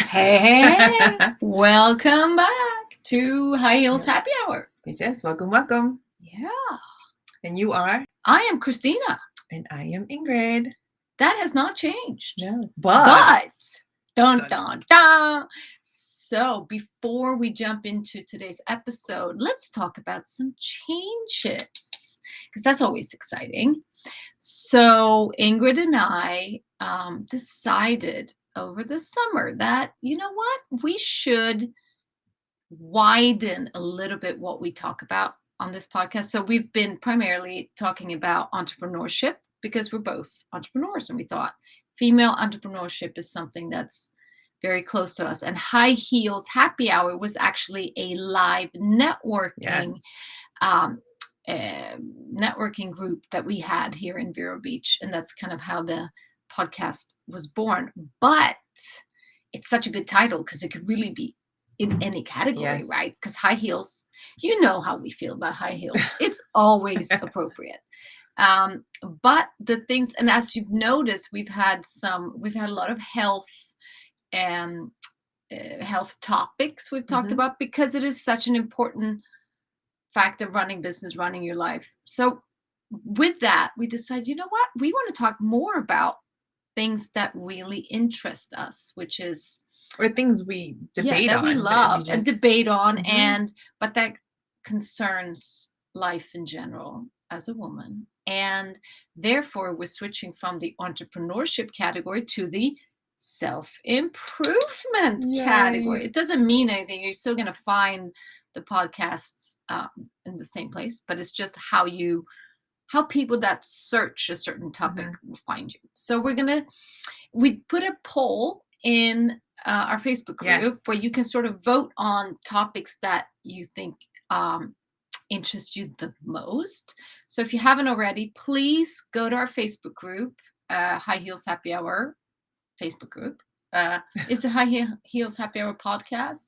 Hey, welcome back to High Heels Happy Hour. Yes, welcome. Yeah. And you are? I am Christina. And I am Ingrid. That has not changed. No, but dun. So before we jump into today's episode, let's talk about some changes because that's always exciting. So Ingrid and I decided over the summer that, you know what, we should widen a little bit what we talk about on this podcast. So we've been primarily talking about entrepreneurship because we're both entrepreneurs, and we thought female entrepreneurship is something that's very close to us. And High Heels Happy Hour was actually a live networking networking group that we had here in Vero Beach, and that's kind of how the podcast was born. But it's such a good title because it could really be in any category, right? Because high heels, you know how we feel about high heels. It's always appropriate. But the things, and as you've noticed, we've had a lot of health topics we've talked about because it is such an important fact of running business, running your life. So with that, we decided, you know what? We want to talk more about things that really interest us, which is or things we debate that on, we love and debate on, but that concerns life in general as a woman. And therefore, we're switching from the entrepreneurship category to the self-improvement category. It doesn't mean anything. You're still going to find the podcasts in the same place, but it's just how people that search a certain topic will find you. So we put a poll in our Facebook group where you can sort of vote on topics that you think interest you the most. So if you haven't already, please go to our Facebook group, High Heels Happy Hour Facebook group. Is it High Heels Happy Hour podcast?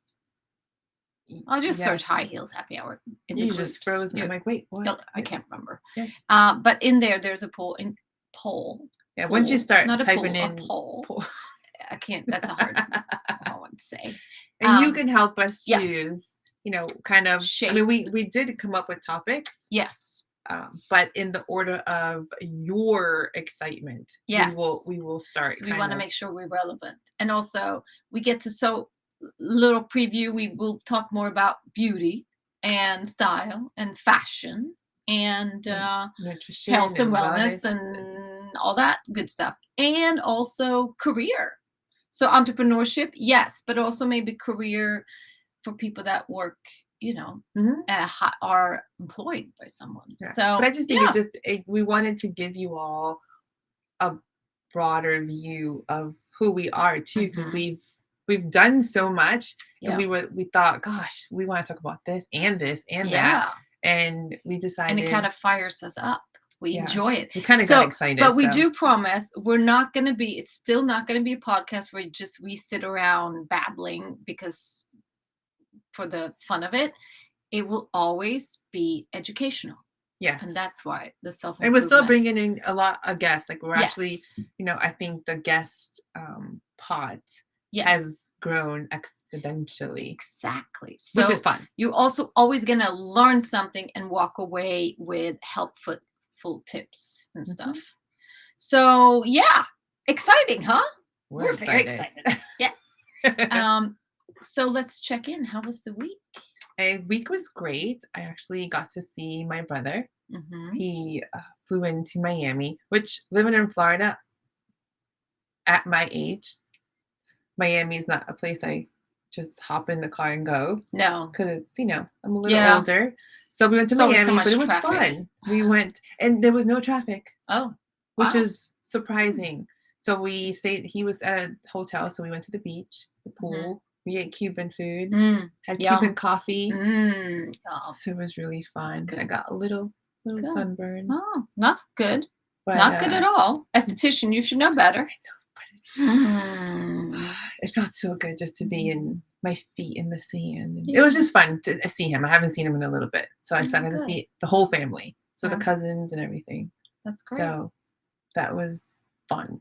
I'll just search High Heels Happy Hour in the groups. You just froze me. I'm like, wait, what? I can't remember. Yes. But in there's a poll. Yeah, once you start not a typing poll, in a poll. I can't. That's a hard one to say. And you can help us choose. You know, kind of. Shape. I mean, we did come up with topics. Yes. But in the order of your excitement, yes, we will start. So we want to make sure we're relevant, and also we get to little preview. We will talk more about beauty and style and fashion and nutrition, health and wellness and all that good stuff, and also career. So entrepreneurship, yes, but also maybe career for people that work, you know, are employed by someone. Yeah. So, but I just think we wanted to give you all a broader view of who we are too, because we've done so much, and we thought, gosh, we want to talk about this and that, and we decided, and it kind of fires us up. We enjoy it. We kind of got excited. But we do promise it's still not going to be a podcast where we sit around babbling because for the fun of it. It will always be educational. Yes. And that's why the self-improvement. And we're still bringing in a lot of guests. Like we're actually, you know, I think the guest pod has grown exponentially. Exactly. So which is fun. You're also always going to learn something and walk away with helpful tips and stuff. So exciting, huh? We're very excited. Yes. So let's check in. How was the week? A week was great. I actually got to see my brother. He flew into Miami, which living in Florida at my age, Miami is not a place I just hop in the car and go. No. Because it's, you know, I'm a little older. So we went to Miami, but it was fun. We went, and there was no traffic. Oh. Which is surprising. So we stayed, he was at a hotel, so we went to the beach, the pool. We ate Cuban food, had Cuban coffee. So it was really fun. I got a little sunburn. Oh, not good. But, not good at all. Esthetician, you should know better. I know, but it felt so good just to be in my feet in the sand. And it was just fun to see him. I haven't seen him in a little bit. So I started to see the whole family. So the cousins and everything. That's great. So that was fun.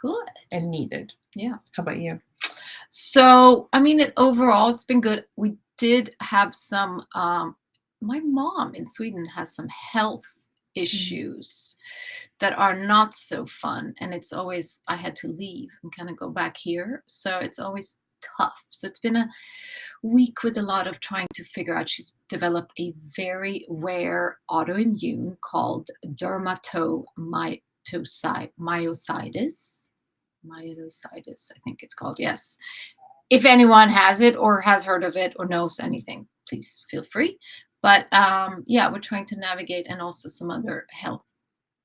Good. And needed. Yeah. How about you? So, I mean, overall, it's been good. We did have some, my mom in Sweden has some health Mm. issues that are not so fun. And it's always, I had to leave and kind of go back here. So it's always tough. So it's been a week with a lot of trying to figure out. She's developed a very rare autoimmune called dermatomyositis. Myositis, I think it's called. Yes. If anyone has it or has heard of it or knows anything, please feel free. But yeah, we're trying to navigate and also some other health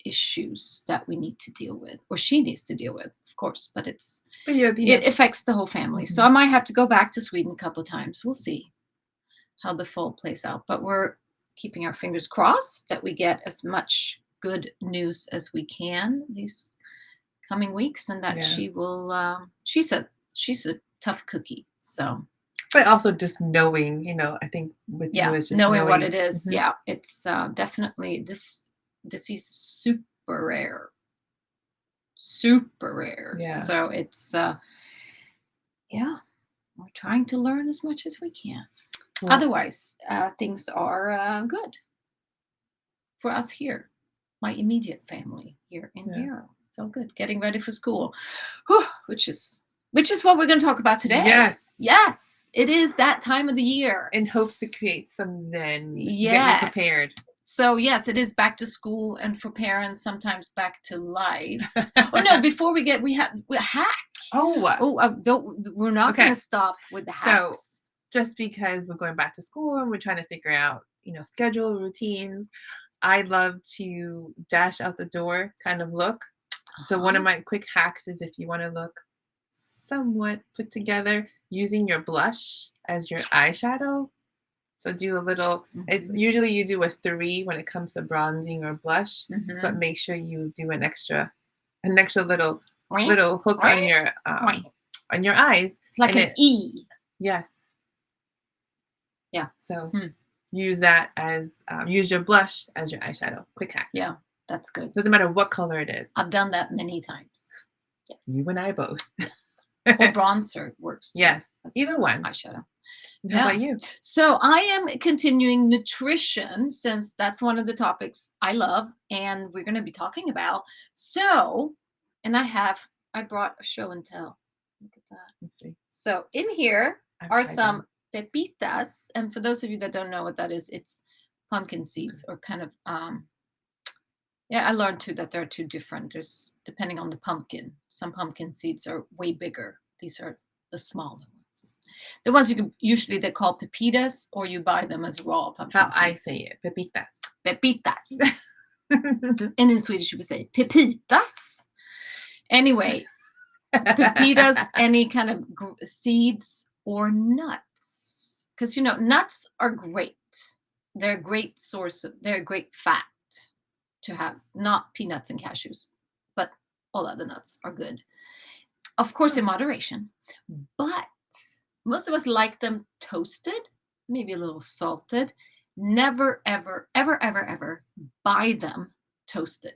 issues that we need to deal with, or she needs to deal with, of course. But But yeah, it affects the whole family. So I might have to go back to Sweden a couple of times. We'll see how the fall plays out. But we're keeping our fingers crossed that we get as much good news as we can these coming weeks, and that she will. She's a tough cookie. So. But also just knowing, I think with you is just knowing what knowing. it is. Yeah, it's definitely this disease is super rare. Super rare. Yeah. So it's yeah, we're trying to learn as much as we can. Well, otherwise, things are good for us here. My immediate family here in Bureau. It's all good. Getting ready for school, which is what we're going to talk about today. Yes, it is that time of the year. In hopes to create some zen. Yes. Get you prepared. So yes, it is back to school, and for parents, sometimes back to life. Oh no! Before we have a hack. We're not going to stop with the hacks. So just because we're going back to school and we're trying to figure out, schedule routines, I love to dash out the door kind of look. So one of my quick hacks is if you want to look somewhat put together, using your blush as your eyeshadow. So do a little, it's usually you do a 3 when it comes to bronzing or blush, but make sure you do an extra little hook on your eyes. It's like an E. Yes. Yeah. So use that as, use your blush as your eyeshadow. Quick hack. Yeah, that's good. Doesn't matter what color it is. I've done that many times. Yes. You and I both. Or bronzer works too. Yes, either one. Eyeshadow. How about you? So I am continuing nutrition, since that's one of the topics I love and we're going to be talking about. So, and I brought a show and tell. Look at that. Let's see. So in here are some pepitas. And for those of you that don't know what that is, it's pumpkin seeds, or kind of, I learned too that there are 2 different. There's, depending on the pumpkin. Some pumpkin seeds are way bigger. These are the smaller ones. The ones you can usually they call pepitas, or you buy them as raw pumpkin seeds. I say it, pepitas. Pepitas. And in Swedish you would say pepitas. Anyway, pepitas, any kind of seeds or nuts, because nuts are great. They're a great they're a great fat to have. Not peanuts and cashews, but all other nuts are good. Of course, in moderation, but most of us like them toasted, maybe a little salted. Never, ever, ever, ever, ever buy them toasted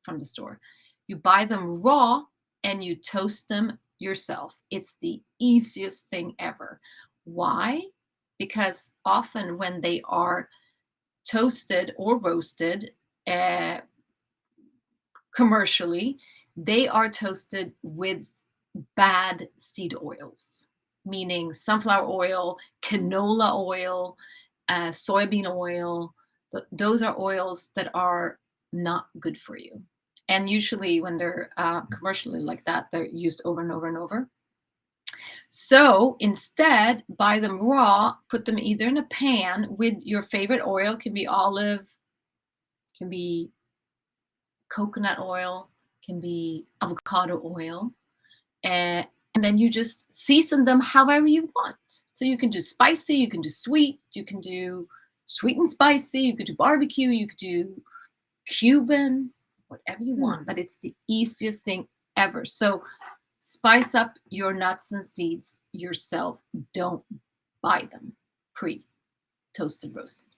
from the store. You buy them raw and you toast them yourself. It's the easiest thing ever. Why? Because often when they are toasted or roasted commercially, they are toasted with bad seed oils, meaning sunflower oil, canola oil, soybean oil. Those are oils that are not good for you. And usually when they're commercially like that, they're used over and over and over. So instead, buy them raw, put them either in a pan with your favorite oil. Can be olive, can be coconut oil, can be avocado oil. And then you just season them however you want. So you can do spicy, you can do sweet, you can do sweet and spicy, you could do barbecue, you could do Cuban, whatever you want. But it's the easiest thing ever. So spice up your nuts and seeds yourself. Don't buy them pre-toasted, roasted.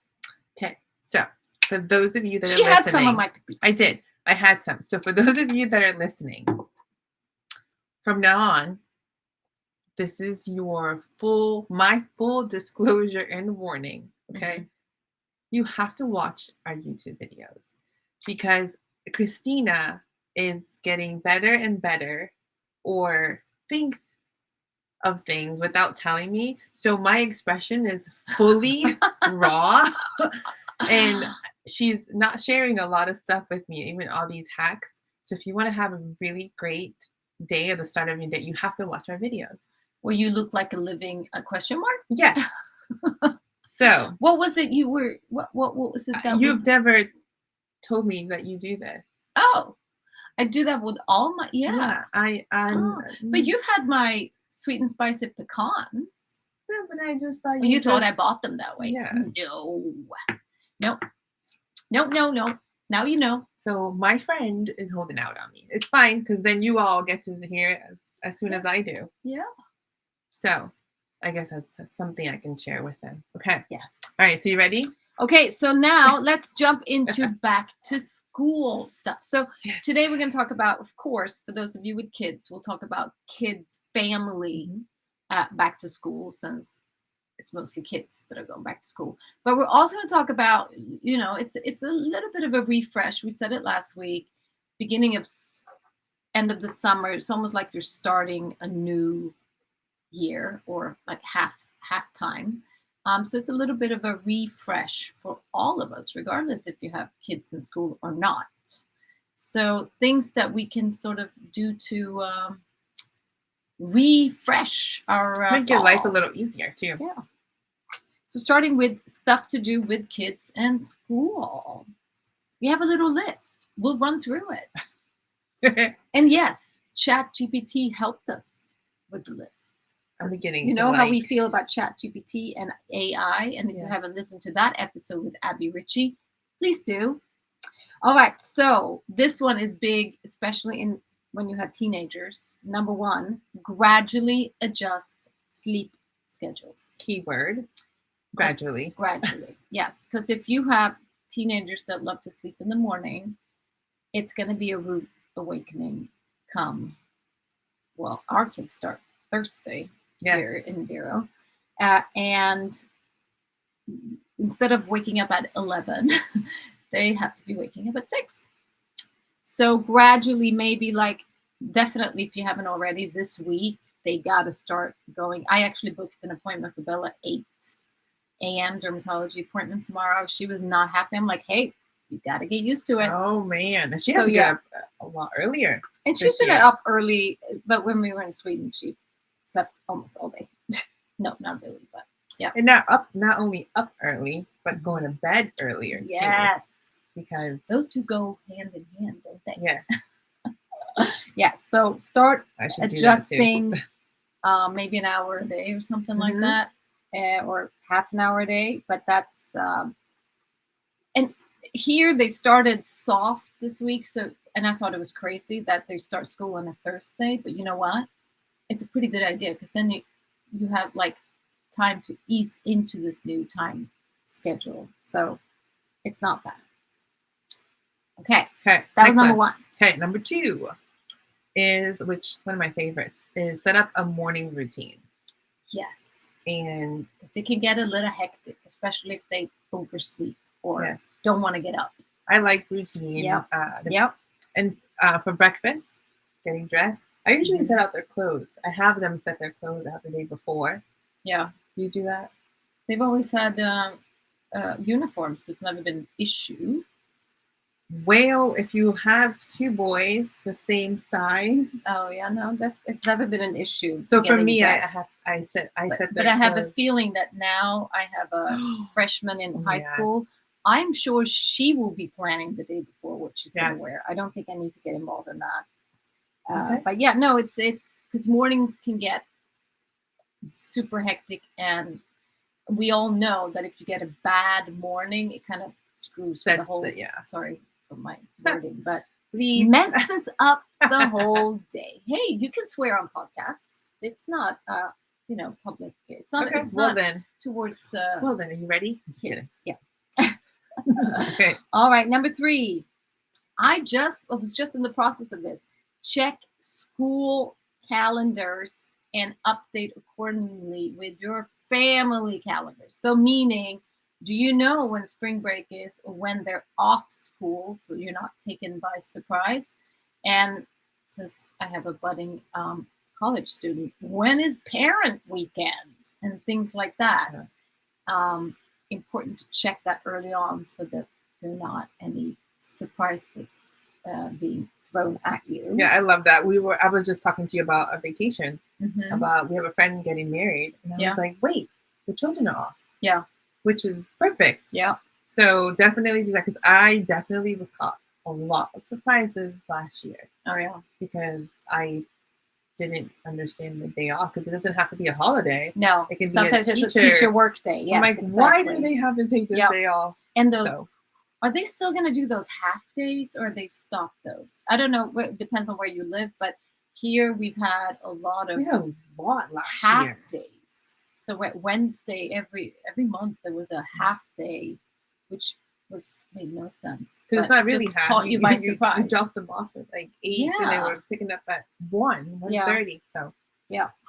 Okay, so for those of you that are listening. She had some of my pepitas. I did. I had some. So for those of you that are listening, from now on, this is my full disclosure and warning, okay? Mhm. You have to watch our YouTube videos because Christina is getting better and better or thinks of things without telling me. So my expression is fully raw and she's not sharing a lot of stuff with me, even all these hacks. So if you want to have a really great day at the start of your day, you have to watch our videos. Well, you look like a living question mark? Yes. So what was it you were what was it that you've was never told me that you do this. Oh, I do that with all my Yeah, but you've had my sweet and spicy pecans. Yeah, but I just thought You thought I bought them that way. Yes. No. Nope. No. Now you know. So my friend is holding out on me. It's fine because then you all get to hear it as soon as I do. Yeah. So I guess that's something I can share with them. Okay. Yes. All right. So you ready? Okay. So now let's jump into back to school stuff. So Yes. today we're going to talk about, of course, for those of you with kids, we'll talk about kids, family, back to school, since it's mostly kids that are going back to school. But we're also going to talk about, it's a little bit of a refresh. We said it last week, beginning of end of the summer. It's almost like you're starting a new year, or like half time. So it's a little bit of a refresh for all of us, regardless if you have kids in school or not. So things that we can sort of do to refresh our make your life a little easier too. Yeah. So starting with stuff to do with kids and school. We have a little list. We'll run through it. And yes, ChatGPT helped us with the list. I'm beginning You to know how like... we feel about ChatGPT and AI. And if you haven't listened to that episode with Abby Ritchie, please do. All right. So this one is big, especially when you have teenagers. Number one, gradually adjust sleep schedules. Keyword. Gradually. Gradually, yes. Because if you have teenagers that love to sleep in the morning, it's going to be a rude awakening come. Well, our kids start Thursday here in Vero. And instead of waking up at 11, they have to be waking up at 6. So gradually, maybe definitely if you haven't already this week, they got to start going. I actually booked an appointment for Bella at 8 a.m. dermatology appointment tomorrow. She was not happy. I'm like, hey, you got to get used to it. Oh man, she has to get up a lot earlier. And she's been up early, but when we were in Sweden, she slept almost all day. No, not really, but yeah. And not only up early, but going to bed earlier too. Yes, because those two go hand in hand, don't they? Yeah. Yes. So start adjusting, maybe an hour a day or something like that. Or half an hour a day, but that's and here they started soft this week, and I thought it was crazy that they start school on a Thursday, but you know what? It's a pretty good idea, because then you have time to ease into this new time schedule, so it's not bad. Okay, that was number one. Okay, number two is, which one of my favorites, is set up a morning routine. Yes. And it can get a little hectic, especially if they oversleep or don't want to get up. I like routine. Yep. And for breakfast, getting dressed, I usually set out their clothes. I have them set their clothes out the day before. Yeah. Do you do that? They've always had uniforms, so it's never been an issue. Well, if you have two boys the same size. Oh yeah, no, it's never been an issue. So for me, I set. But I have a feeling that now I have a freshman in high school. I'm sure she will be planning the day before what she's going to wear. I don't think I need to get involved in that. But yeah, no, it's because mornings can get super hectic, and we all know that if you get a bad morning, it kind of screws the whole. Sorry for my wording, but messes up the whole day. Hey, you can swear on podcasts. It's not, public. It's not. It's not then towards. Well then, are you ready? Just kidding. Yeah. Okay. All right. Number 3. I was just in the process of this. Check school calendars and update accordingly with your family calendar. So, meaning, do you know when spring break is or when they're off school so you're not taken by surprise? And since I have a budding college student, when is parent weekend and things like that? Yeah. Important to check that early on so that there are not any surprises being thrown at you. Yeah, I love that. I was just talking to you about a vacation. About we have a friend getting married, and I was like, wait, the children are off. Yeah. Which is perfect. Yeah. So definitely do that, because I definitely was caught a lot of surprises last year. Oh yeah. Because I didn't understand the day off, because it doesn't have to be a holiday. No, it can sometimes be it's a teacher work day. Yes, I'm like, exactly. why do they have to take this day off? And those are they still going to do those half days, or they've stopped those? I don't know. It depends on where you live, but here we've had a lot of half days. So Wednesday every month there was a half day, which made no sense. Because it's not really half. Caught you by surprise. You dropped them off at like 8, and they were picking up at 1:30. So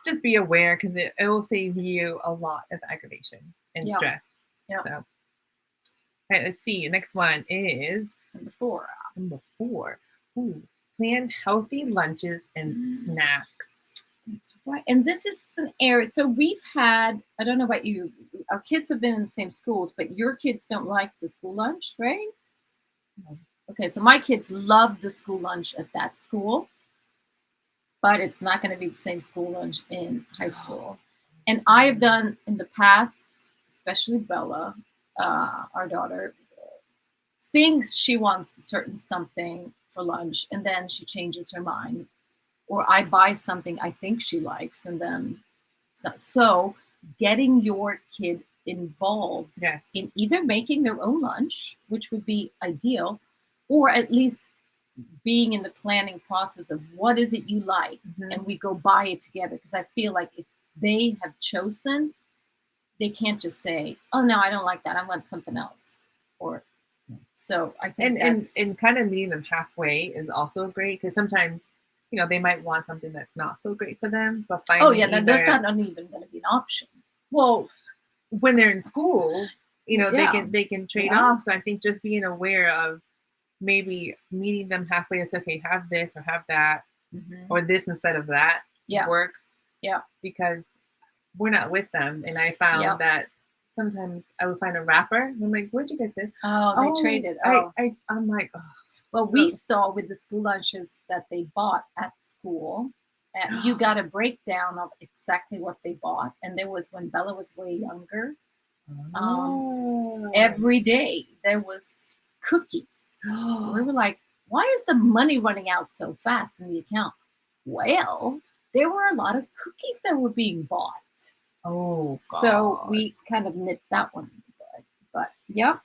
just be aware, because it will save you a lot of aggravation and stress. Yeah. So, all right, let's see. Next one is number 4. Number 4. Ooh, plan healthy lunches and snacks. That's right. And this is an area. So we've had, I don't know about you, our kids have been in the same schools, but your kids don't like the school lunch, right? No. Okay, so my kids love the school lunch at that school, but it's not going to be the same school lunch in high school. And I have done in the past, especially Bella, our daughter, thinks she wants a certain something for lunch, and then she changes her mind. Or I buy something I think she likes, and then so getting your kid involved in either making their own lunch, which would be ideal, or at least being in the planning process of what is it you like, and we go buy it together. Because I feel like if they have chosen, they can't just say, "Oh no, I don't like that. I want something else." Or so I think and kind of meeting them halfway is also great, because sometimes, you know, they might want something that's not so great for them, but finding that's not even going to be an option. Well, when they're in school, you know, they can trade off. So I think just being aware of maybe meeting them halfway is okay. Have this or have that, or this instead of that works. Yeah, because we're not with them, and I found that sometimes I would find a wrapper, and I'm like, "Where'd you get this?" Oh, they traded. I'm like, oh. Well, we saw with the school lunches that they bought at school, and you got a breakdown of exactly what they bought. And there was, when Bella was way younger, every day there was cookies. We were like, why is the money running out so fast in the account? Well, there were a lot of cookies that were being bought. Oh, God. So we kind of nipped that one. But yeah.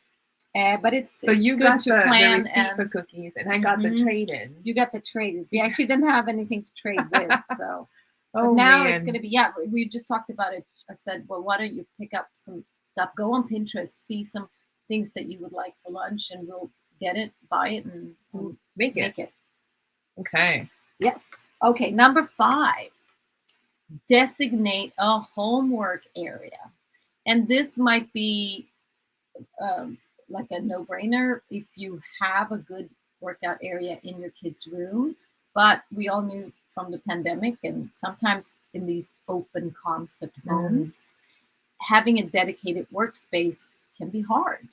But it's you good got to the plan receipt for cookies, and I got the trade-in. You got the trade-ins. Yeah, she didn't have anything to trade with, so. But now it's going to be, we just talked about it. I said, well, why don't you pick up some stuff, go on Pinterest, see some things that you would like for lunch, and we'll get it, buy it, and make it. Okay. Yes. Okay, number 5, designate a homework area. And this might be like a no-brainer if you have a good workout area in your kids' room. But we all knew from the pandemic, and sometimes in these open concept homes, having a dedicated workspace can be hard.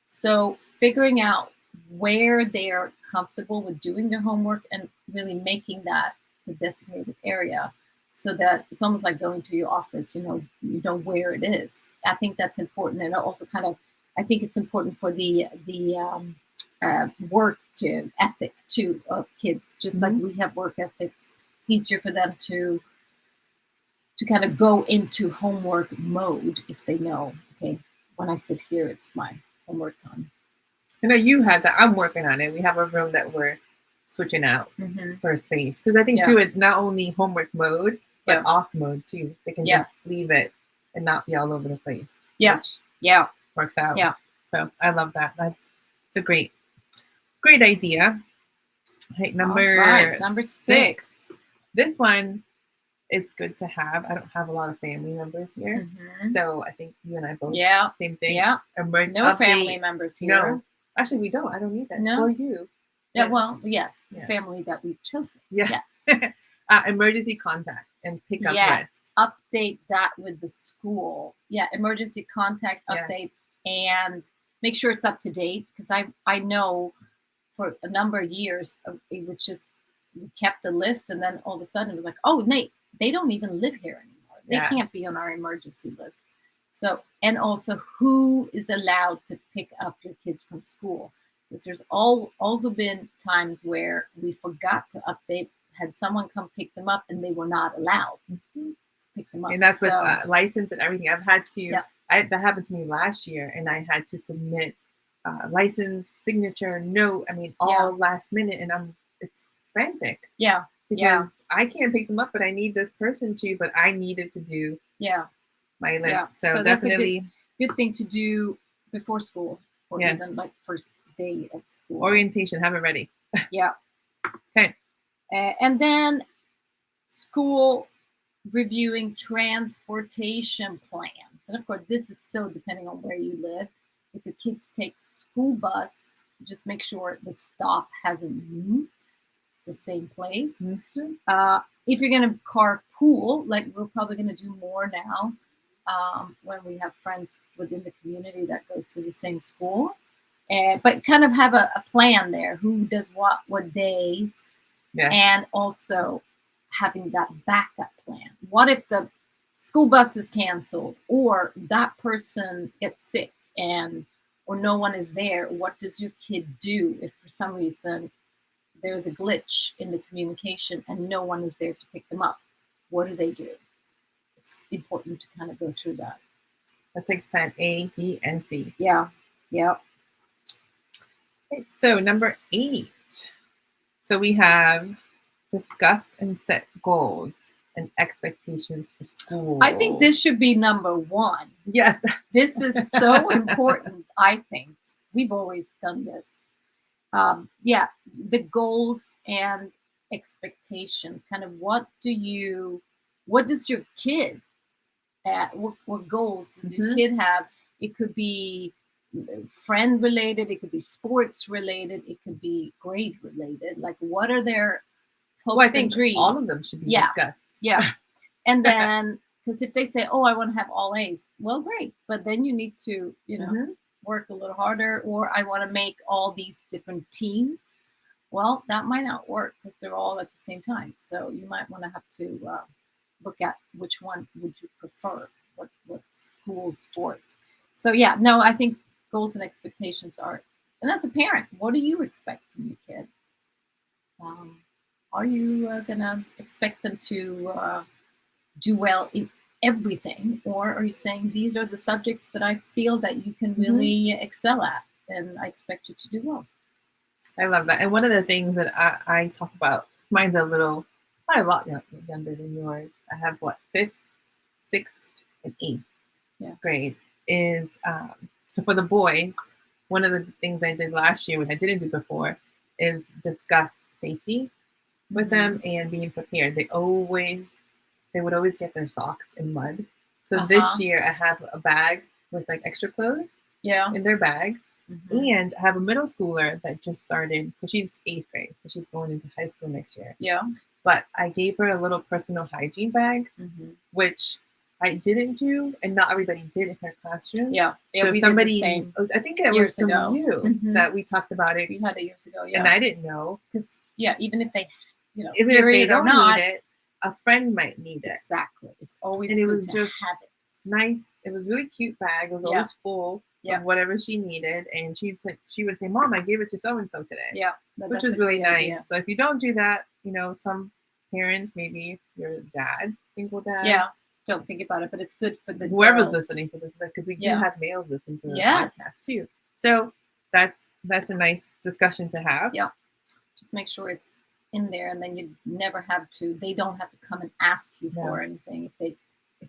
So figuring out where they're comfortable with doing their homework and really making that the designated area, so that it's almost like going to your office, you know where it is. I think that's important. And also I think it's important for the work ethic too of kids. Just like we have work ethics, it's easier for them to kind of go into homework mode if they know, okay, when I sit here, it's my homework time. I know you have that. I'm working on it. We have a room that we're switching out for a space, because I think too, it's not only homework mode but off mode too. They can just leave it and not be all over the place. Which works out. Yeah. So I love that. It's a great idea. Right, number 6. This one, it's good to have. I don't have a lot of family members here. So I think you and I both, same thing. Yeah. No family members here. No. Actually, we don't. I don't need that. No. Or you. Yeah, well, yes. The family that we've chosen. Yeah. Yes. Emergency contact and pick up list. Update that with the school. Yeah, emergency contact updates and make sure it's up to date, because I know for a number of years it was just, we kept the list, and then all of a sudden it was like, oh, Nate, they don't even live here anymore. They can't be on our emergency list. So, and also who is allowed to pick up your kids from school. Because there's also been times where we forgot to update, had someone come pick them up, and they were not allowed to pick them up. And that's with license and everything. I've had to, that happened to me last year, and I had to submit license, signature, note, all last minute, and it's frantic. Yeah. Because I can't pick them up, but I need this person to, but I needed to do my list. Yeah. So that's definitely a good thing to do before school, or even like first day of school. Orientation, have it ready. Yeah. Okay. And then school reviewing transportation plans. And of course, this is so depending on where you live. If your kids take school bus, just make sure the stop hasn't moved. It's the same place. If you're going to carpool, like we're probably going to do more now when we have friends within the community that goes to the same school. But kind of have a plan there. Who does what days. And also having that backup plan. What if the school bus is canceled, or that person gets sick or no one is there? What does your kid do if for some reason there's a glitch in the communication and no one is there to pick them up? What do they do? It's important to kind of go through that. Let's take plan A, B, and C. Yeah. Okay, so number 8. So we have discuss and set goals and expectations for school. I think this should be number 1. Yes. This is so important, I think. We've always done this. The goals and expectations. Kind of what does your kid what goals does your kid have? It could be friend related, it could be sports related, it could be grade related. Like, what are their hopes I think and dreams? All of them should be discussed. Yeah. And then, because if they say, oh, I want to have all A's, well, great. But then you need to, work a little harder, or I want to make all these different teams. Well, that might not work because they're all at the same time. So you might want to have to look at which one would you prefer, what school sports. So I think goals and expectations are, and as a parent, what do you expect from your kid? Are you gonna expect them to do well in everything, or are you saying these are the subjects that I feel that you can really excel at, and I expect you to do well? I love that. And one of the things that I talk about, mine's not a lot younger than yours. I have 5th, 6th, and 8th grade is so for the boys, one of the things I did last year, which I didn't do before, is discuss safety with them and being prepared. They would always get their socks in mud. So this year I have a bag with like extra clothes in their bags. And I have a middle schooler that just started. So she's 8th grade. So she's going into high school next year. Yeah. But I gave her a little personal hygiene bag, which I didn't do, and not everybody did in her classroom. Yeah. So somebody, I think it was from you that we talked about it. We had it years ago. Yeah. And I didn't know. Because, even if they, even if they don't need it, a friend might need it. Exactly. It's always and good it was to just have it. Nice. It was a really cute bag. It was always full of whatever she needed. And she would say, Mom, I gave it to so-and-so today. Yeah. Which was really nice. Idea. So if you don't do that, some parents, maybe your dad, single dad. Yeah. Don't think about it, but it's good for the whoever's girls. Listening to this, because we do have males listen to the podcast too. So that's a nice discussion to have. Yeah. Just make sure it's in there, and then you never have to. They don't have to come and ask you for anything. If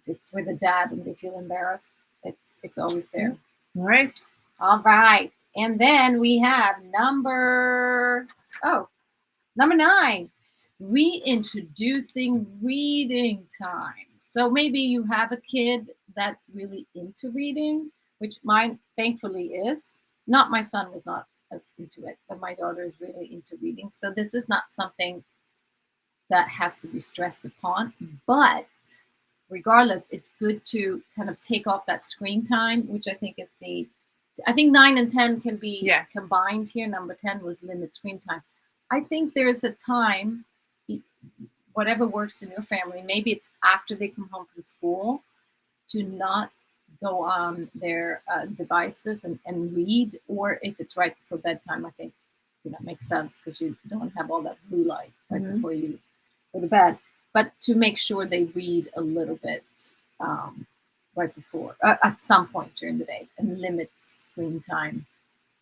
it's with a dad and they feel embarrassed, it's always there. All right. All right. And then we have number 9. reintroducing reading time. So maybe you have a kid that's really into reading, which mine thankfully is. Not my son was not as into it, but my daughter is really into reading. So this is not something that has to be stressed upon. But regardless, it's good to kind of take off that screen time, which I think is I think 9 and 10 can be combined here. Number 10 was limit screen time. I think there's a time, whatever works in your family, maybe it's after they come home from school, to not go on their devices and read, or if it's right before bedtime, I think makes sense because you don't have all that blue light right before you go to bed. But to make sure they read a little bit right before, at some point during the day, and limit screen time,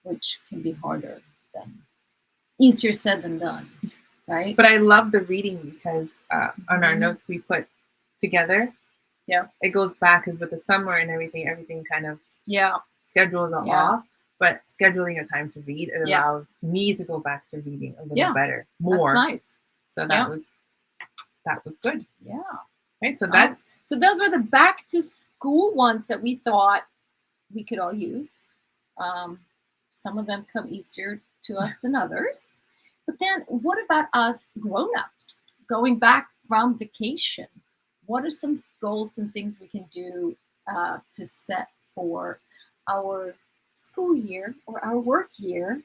which can be harder than easier said than done, right? But I love the reading because on our notes we put together. Yeah, it goes back because with the summer and everything kind of schedules are off. But scheduling a time to read, it allows me to go back to reading a little better, more. That's nice. So that was good. Yeah. Right. So so those were the back to school ones that we thought we could all use. Some of them come easier to us than others. But then what about us grown-ups going back from vacation? What are some goals and things we can do to set for our school year or our work year?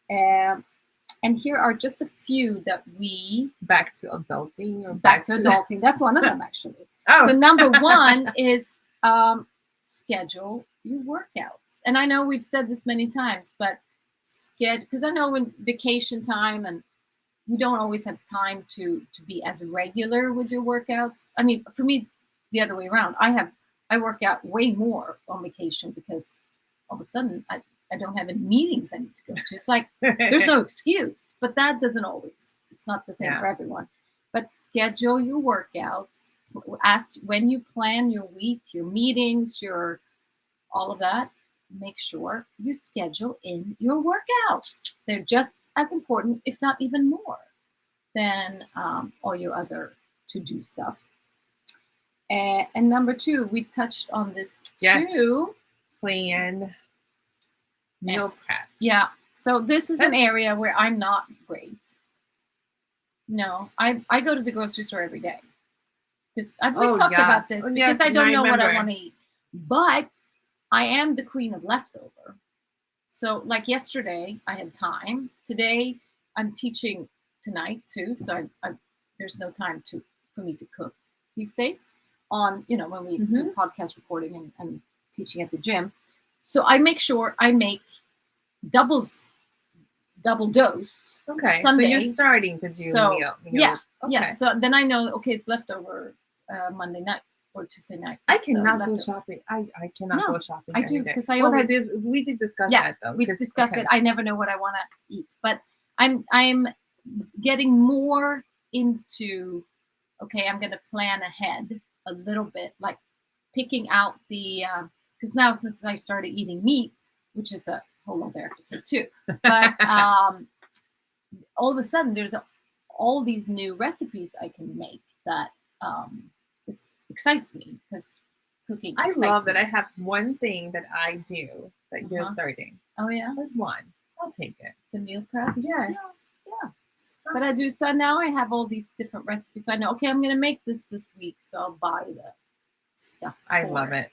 And here are just a few that we... Back to adulting? Or back to adulting. That's one of them, actually. Oh. So number one is schedule your workouts. And I know we've said this many times, but because I know in vacation time and you don't always have time to be as regular with your workouts. I mean, for me, it's the other way around. I work out way more on vacation because all of a sudden I don't have any meetings I need to go to. It's like there's no excuse, but that doesn't always. It's not the same for everyone. But schedule your workouts. Ask when you plan your week, your meetings, your all of that. Make sure you schedule in your workouts. They're just as important, if not even more, than all your other to-do stuff. And number two, we touched on this too. Plan meal prep. Yeah. So this is an area where I'm not great. No, I go to the grocery store every day. Because we talked about this because I don't know what I want to eat. But I am the queen of leftover. So like yesterday, I had time. Today, I'm teaching tonight too. So there's no time for me to cook these days on, when we do podcast recording and teaching at the gym. So I make sure I make double dose. Okay. Sunday. So you're starting to do meal. Yeah. Okay. Yeah. So then I know, okay, it's leftover Monday night or Tuesday night. I cannot go shopping. I cannot go shopping. I do because we did discuss that though. We discussed it. I never know what I want to eat, but I'm getting more into. Okay, I'm going to plan ahead a little bit, like picking out the because now since I started eating meat, which is a whole other episode too, but all of a sudden there's all these new recipes I can make that excites me because cooking. I love that I have one thing that I do that you're starting. Oh yeah, there's one. I'll take it. The meal prep. Yes. Yeah. But I do so now. I have all these different recipes. So I know. Okay, I'm going to make this week, so I'll buy the stuff. I love it.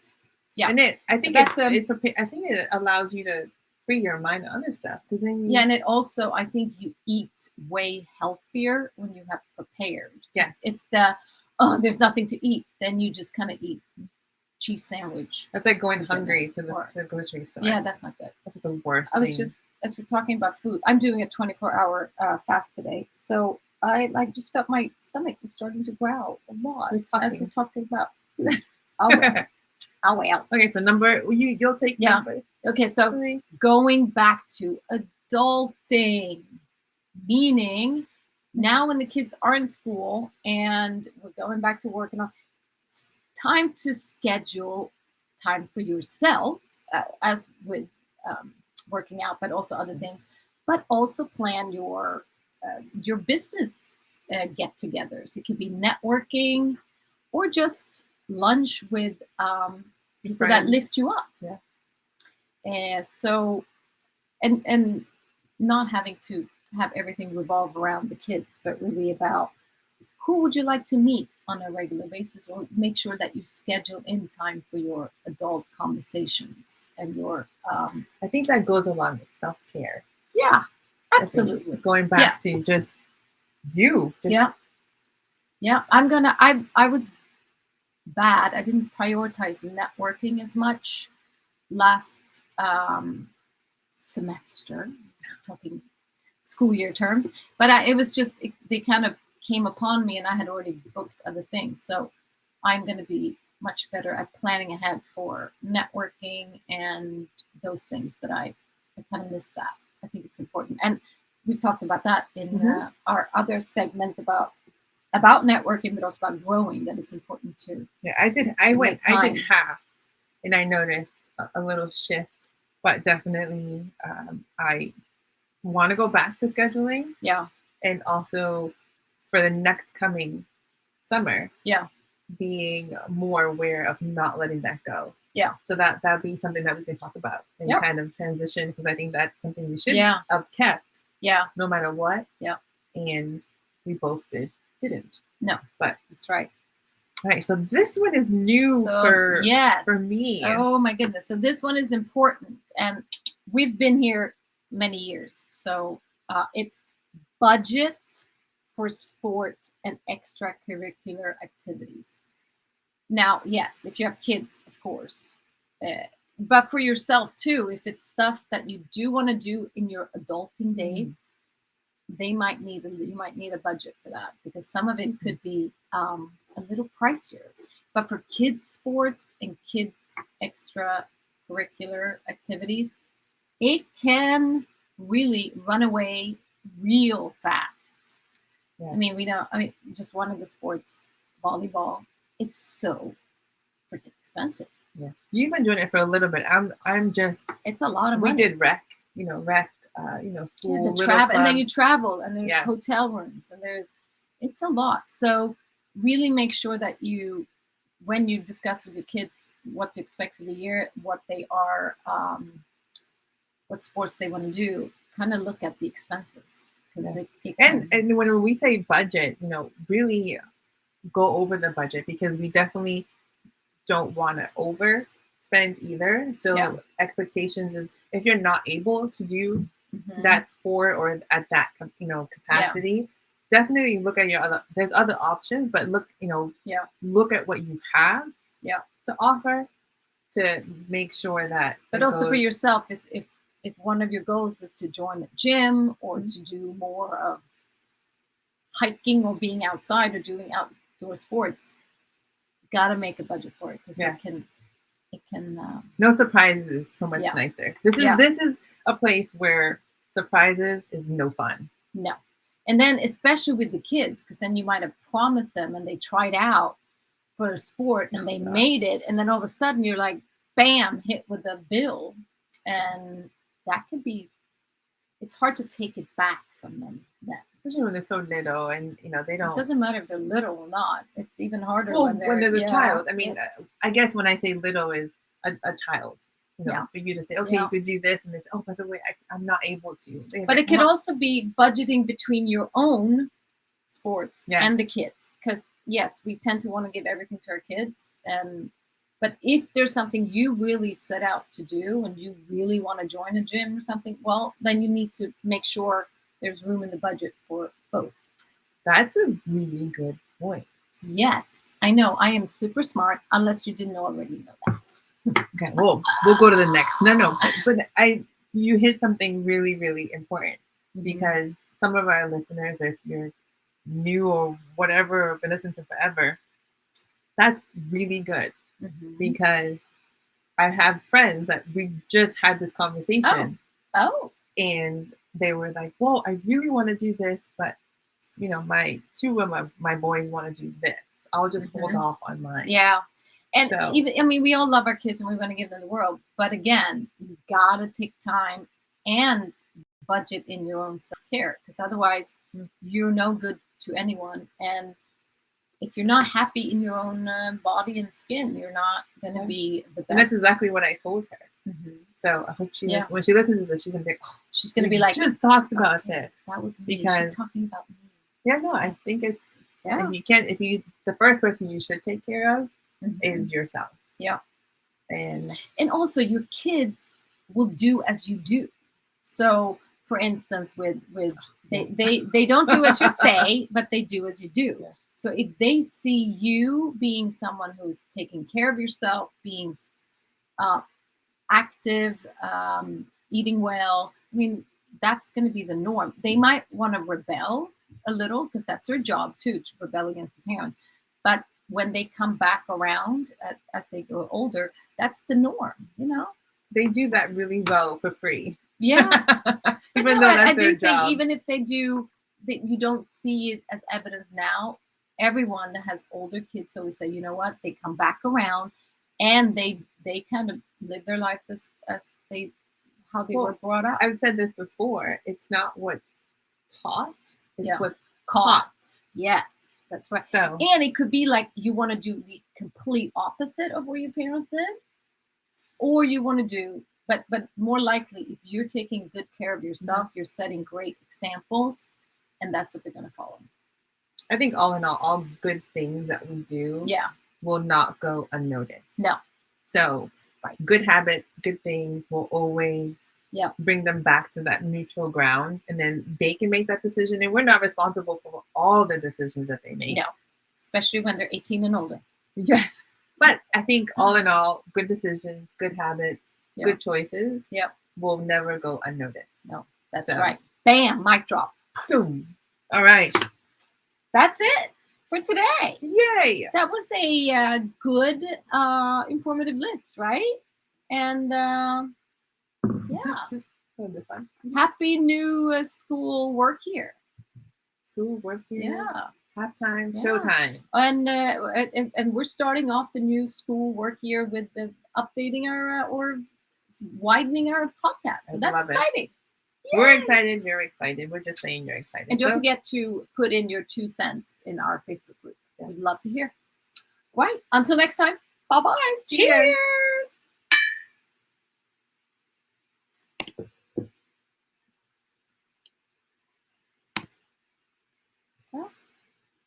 Yeah, and I think it allows you to free your mind to other stuff because then and it also I think you eat way healthier when you have prepared. Yes, it's there's nothing to eat, then you just kind of eat cheese sandwich. That's like going hungry to the grocery store. Yeah, that's not good. That's the worst. I was just as we're talking about food. I'm doing a 24-hour fast today, so I just felt my stomach was starting to growl a lot as we're talking about food. Oh well. Okay, so you'll take number. Okay, so 3. Going back to adulting, meaning now when the kids are in school and we're going back to work and all, it's time to schedule time for yourself, as with working out, but also other things. But also plan your business get-togethers. It could be networking or just lunch with people that lift you up. Yeah. And not having to have everything revolve around the kids, but really about who would you like to meet on a regular basis, or make sure that you schedule in time for your adult conversations and your I think that goes along with self-care. Yeah, absolutely. Going back to just you. Yeah. I was bad. I didn't prioritize networking as much last semester, talking school year terms, but it was just, they kind of came upon me and I had already booked other things. So I'm going to be much better at planning ahead for networking and those things that I kind of missed that. I think it's important. And we've talked about that in our other segments about networking, but also about growing, that it's important to. Yeah, I did half and I noticed a little shift, but definitely I want to go back to scheduling. Yeah. And also for the next coming summer. Yeah. Being more aware of not letting that go. Yeah. So that'd be something that we can talk about and kind of transition, because I think that's something we should have kept. Yeah. No matter what. Yeah. And we both didn't. No. But that's right. All right. So this one is new for me. Oh my goodness. So this one is important. And we've been here many years. So it's budget for sport and extracurricular activities. Now, yes, if you have kids, of course, but for yourself too, if it's stuff that you do want to do in your adulting days, you might need a budget for that, because some of it could be a little pricier. But for kids sports and kids extracurricular activities, it can really run away real fast. Yes. I mean, just one of the sports, volleyball, is so freaking expensive. Yeah, you've been doing it for a little bit. I'm just. It's a lot of money. We did rec, school. Yeah, and then you travel, and there's hotel rooms, and it's a lot. So really make sure that when you discuss with your kids what to expect for the year, what they are, what sports they want to do, kind of look at the expenses. Yes. And when we say budget, really go over the budget, because we definitely don't want to overspend either. So expectations is, if you're not able to do that sport or at that capacity, definitely look at there's other options, but look at what you have to offer, to make sure that. But also for yourself, is if one of your goals is to join a gym or to do more of hiking or being outside or doing outdoor sports, got to make a budget for it, because it can. No surprises is so much nicer. This is a place where surprises is no fun. No, and then especially with the kids, because then you might have promised them and they tried out for a sport and they made it, and then all of a sudden you're like, bam, hit with a bill, and that could be. It's hard to take it back from them. Especially when they're so little, and they don't. It doesn't matter if they're little or not. It's even harder when there's a child. I mean, I guess when I say little is a child. For you to say, okay, you could do this, and it's, by the way, I'm not able to. But it could also be budgeting between your own sports and the kids, because yes, we tend to want to give everything to our kids, but if there's something you really set out to do and you really want to join a gym or something, well, then you need to make sure there's room in the budget for both. That's a really good point. Yes, I know. I am super smart, unless you didn't already know that. Okay, we'll go to the next. No, but you hit something really, really important, because some of our listeners, if you're new or whatever, or been listening to forever, that's really good, because I have friends that we just had this conversation. Oh. And they were like, well, I really want to do this, but my two of my boys want to do this. I'll just hold off on mine. Yeah. And we all love our kids and we want to give them the world. But again, you gotta take time and budget in your own self-care, because otherwise you're no good to anyone. And if you're not happy in your own body and skin, you're not going to be the best. And that's exactly what I told her. So I hope she when she listens to this, she's going to be, she's going to be like, just talked about this. That was me. Because she's talking about me. Yeah, no, I think it's, the first person you should take care of is yourself. Yeah. And also your kids will do as you do. So for instance, they don't do as you say, but they do as you do. Yeah. So if they see you being someone who's taking care of yourself, being active, eating well, I mean, that's going to be the norm. They might want to rebel a little because that's their job too, to rebel against the parents. But when they come back around as they grow older, that's the norm, you know? They do that really well for free. Yeah. Even though that's their job. Think even if they do, you don't see it as evidence now. Everyone that has older kids always say, you know what, they come back around and they kind of live their lives as how they were brought up. I've said this before. It's not what's taught, it's what's caught. Yes, that's right. So, and it could be like you want to do the complete opposite of what your parents did, or you want to do, but more likely, if you're taking good care of yourself, you're setting great examples, and that's what they're going to follow. I think all in all good things that we do will not go unnoticed. No. So good habits, good things will always bring them back to that neutral ground, and then they can make that decision, and we're not responsible for all the decisions that they make. No, especially when they're 18 and older. Yes. But I think all in all, good decisions, good habits, good choices will never go unnoticed. No, that's right. Bam, mic drop. Boom. All right. That's it for today. Yay. That was a good, informative list, right? And happy new school work year. School work year. Yeah. Halftime, showtime. And we're starting off the new school work year with the updating our or widening our podcast. So that's exciting. We're excited. You're excited. We're just saying you're excited. And don't forget to put in your 2 cents in our Facebook group. We'd love to hear. Right. Until next time. Bye-bye. Cheers.